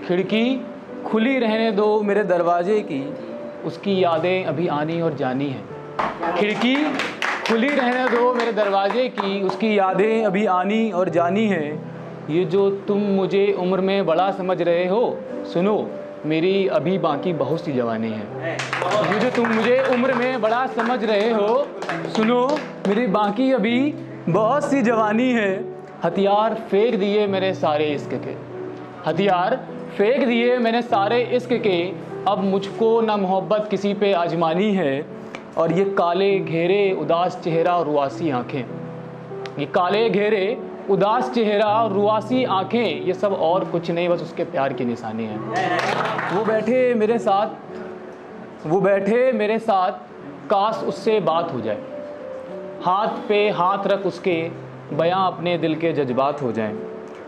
खिड़की खुली रहने दो मेरे दरवाजे की, उसकी यादें अभी आनी और जानी है। खिड़की खुली रहने दो मेरे दरवाजे की, उसकी यादें अभी आनी और जानी है। ये जो तुम मुझे उम्र में बड़ा समझ रहे हो, सुनो मेरी अभी बाकी बहुत सी जवानी है। ये जो तुम मुझे उम्र में बड़ा समझ रहे हो, सुनो मेरी बाकी अभी बहुत सी जवानी है। हथियार फेंक दिए मेरे सारे इश्क के, हथियार फेंक दिए मैंने सारे इश्क के, अब मुझको ना मोहब्बत किसी पे आजमानी है। और ये काले घेरे उदास चेहरा और रुआसी आँखें, ये काले घेरे उदास चेहरा और रुआसी आँखें, ये सब और कुछ नहीं बस उसके प्यार की निशानी है। वो बैठे मेरे साथ, वो बैठे मेरे साथ, काश उससे बात हो जाए। हाथ पे हाथ रख उसके, बयां अपने दिल के जज्बात हो जाएं।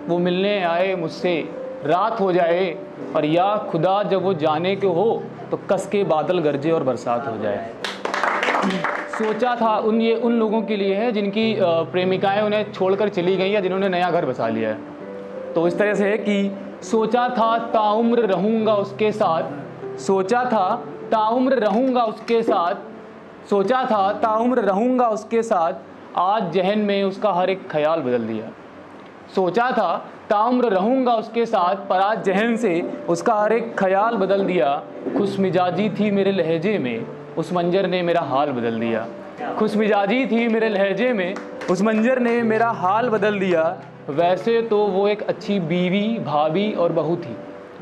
वो मिलने आए मुझसे, रात हो जाए, और या खुदा जब वो जाने के हो तो कस के बादल गरजे और बरसात हो जाए। सोचा था ये उन लोगों के लिए है जिनकी प्रेमिकाएं उन्हें छोड़कर चली गई या जिन्होंने नया घर बसा लिया है। तो इस तरह से है कि सोचा था ताउम्र रहूँगा उसके साथ, सोचा था ताउम्र रहूँगा उसके साथ, सोचा था ताउम्र रहूँगा उसके साथ, आज जहन में उसका हर एक ख्याल बदल दिया। सोचा था ताउम्र रहूँगा उसके साथ, पर आज जहन से उसका हर एक ख्याल बदल दिया। खुश मिजाजी थी मेरे लहजे में, उस मंजर ने मेरा हाल बदल दिया। खुश मिजाजी थी मेरे लहजे में, उस मंजर ने मेरा हाल बदल दिया। वैसे तो वो एक अच्छी बीवी भाभी और बहू थी,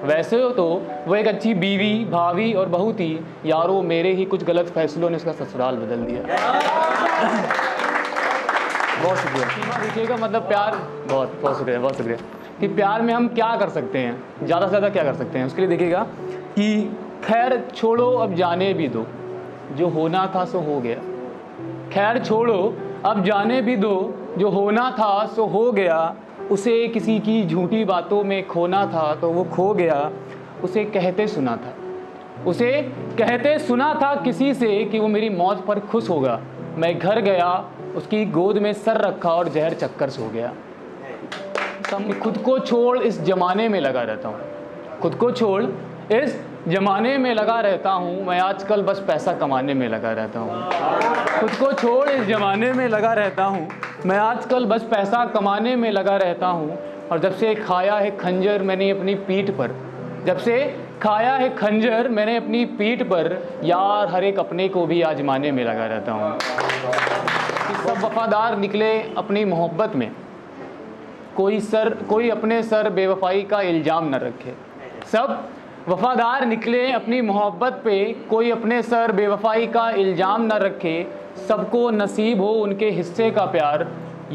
वैसे तो वो एक अच्छी बीवी भाभी और बहू थी, यारो मेरे ही कुछ गलत फैसलों ने उसका ससुराल बदल दिया। बहुत शुक्रिया। देखिएगा मतलब प्यार, बहुत बहुत शुक्रिया, बहुत शुक्रिया। कि प्यार में हम क्या कर सकते हैं, ज़्यादा से ज़्यादा क्या कर सकते हैं, उसके लिए देखिएगा कि खैर छोड़ो अब जाने भी दो, जो होना था सो हो गया। खैर छोड़ो अब जाने भी दो, जो होना था सो हो गया। उसे किसी की झूठी बातों में खोना था तो वो खो गया। उसे कहते सुना था, उसे कहते सुना था किसी से कि वो मेरी मौत पर खुश होगा। मैं घर गया, उसकी गोद में सर रखा और जहर चक्कर सो गया। खुद को छोड़ इस जमाने में लगा रहता हूँ, खुद को छोड़ इस जमाने में लगा रहता हूँ, मैं आजकल बस पैसा कमाने में लगा रहता हूँ। खुद को छोड़ इस जमाने में लगा रहता हूँ, मैं आजकल बस पैसा कमाने में लगा रहता हूँ। और जब से खाया है खंजर मैंने अपनी पीठ पर, जब से खाया है खंजर मैंने अपनी पीठ पर, यार हर एक अपने को भी आजमाने में लगा रहता हूँ। सब वफादार निकले अपनी मोहब्बत में, कोई अपने सर बेवफाई का इल्ज़ाम न रखे। सब वफादार निकले अपनी मोहब्बत पे, कोई अपने सर बेवफाई का इल्ज़ाम न रखे। सबको नसीब हो उनके हिस्से का प्यार,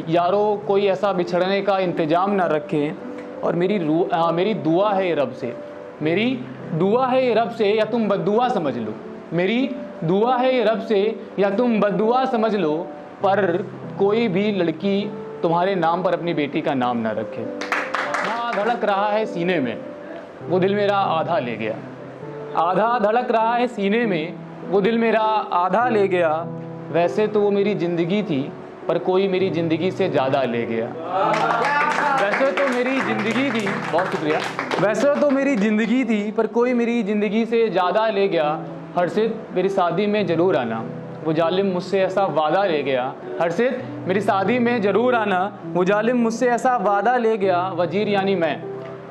यारो कोई ऐसा बिछड़ने का इंतज़ाम न रखे। और मेरी दुआ है रब से, मेरी दुआ है रब से, या तुम बद्दुआ समझ लो, मेरी दुआ है रब से या तुम बद्दुआ समझ लो, पर कोई भी लड़की तुम्हारे नाम पर अपनी बेटी का नाम ना रखे। आधा धड़क रहा है सीने में, वो दिल मेरा आधा ले गया। आधा धड़क रहा है सीने में, वो दिल मेरा आधा ले गया। वैसे तो वो मेरी ज़िंदगी थी, पर कोई मेरी ज़िंदगी से ज़्यादा ले गया। वैसे तो मेरी ज़िंदगी थी, बहुत शुक्रिया। वैसे तो मेरी ज़िंदगी थी, पर कोई मेरी ज़िंदगी से ज़्यादा ले गया। हर्षित मेरी शादी में ज़रूर आना, वो जालिम मुझसे ऐसा वादा ले गया। हर्षित मेरी शादी में ज़रूर आना, वो जालिम मुझसे ऐसा वादा ले गया। वजीर यानी मैं,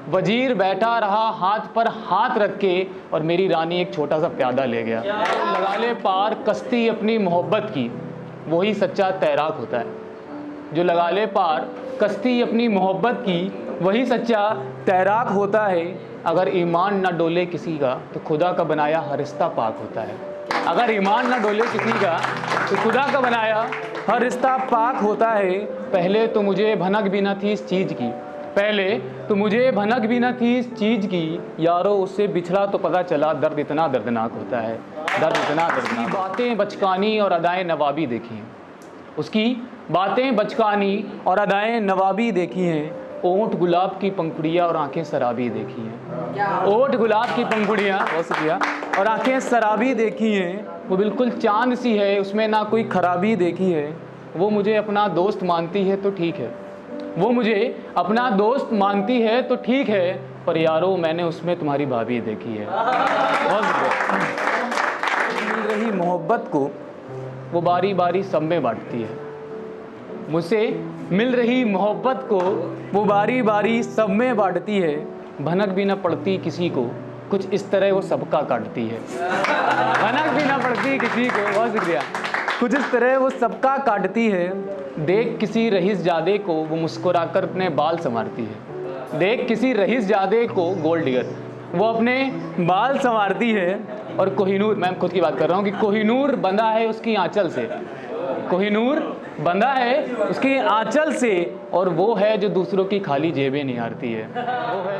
वजीर बैठा रहा हाथ पर हाथ रख के, और मेरी रानी एक छोटा सा प्यादा ले गया। लगा ले पार कश्ती अपनी मोहब्बत की, वही सच्चा तैराक होता है। जो लगा ले पार कश्ती अपनी मोहब्बत की, वही सच्चा तैराक होता है। अगर ईमान न डोले किसी का तो खुदा का बनाया हर रिश्ता पाक होता है। अगर ईमान न डोले किसी का तो खुदा का बनाया हर रिश्ता पाक होता है। पहले तो मुझे भनक भी न थी इस चीज़ की, पहले तो मुझे भनक भी न थी इस चीज़ की, यारो उससे बिछड़ा तो पता चला दर्द इतना दर्दनाक होता है, दर्द इतना दर्दनाक। बातें बचकानी और अदाएँ नवाबी देखी हैं, उसकी बातें बचकानी और अदाएँ नवाबी देखी हैं। ओंठ गुलाब की पंखुड़ियाँ और आंखें शराबी देखी हैं, ओंठ गुलाब की पंखुड़ियाँ, बहुत शुक्रिया, और आंखें शराबी देखी हैं। वो बिल्कुल चांद सी है, उसमें ना कोई खराबी देखी है। वो मुझे अपना दोस्त मानती है तो ठीक है, वो मुझे अपना दोस्त मानती है तो ठीक है, पर यारो मैंने उसमें तुम्हारी भाभी देखी है। मिल रही मोहब्बत को वो बारी बारी सब में बांटती है। मुझसे मिल रही मोहब्बत को वो बारी बारी सब में बांटती है। भनक भी न पड़ती किसी को, कुछ इस तरह वो सबका काटती है। भनक भी न पड़ती किसी को, बहुत शुक्रिया। कुछ इस तरह वो सबका काटती है। देख किसी रईस जादे को वो मुस्कुराकर अपने बाल संवारती है। देख किसी रईस जादे को, गोल्ड डिगर, वो अपने बाल संवारती है। और कोहिनूर, मैं खुद की बात कर रहा हूँ कि कोहिनूर बंधा है उसकी आंचल से, कोहिनूर बंधा है उसकी आंचल से, और वो है जो दूसरों की खाली जेबें निहारती है। वो है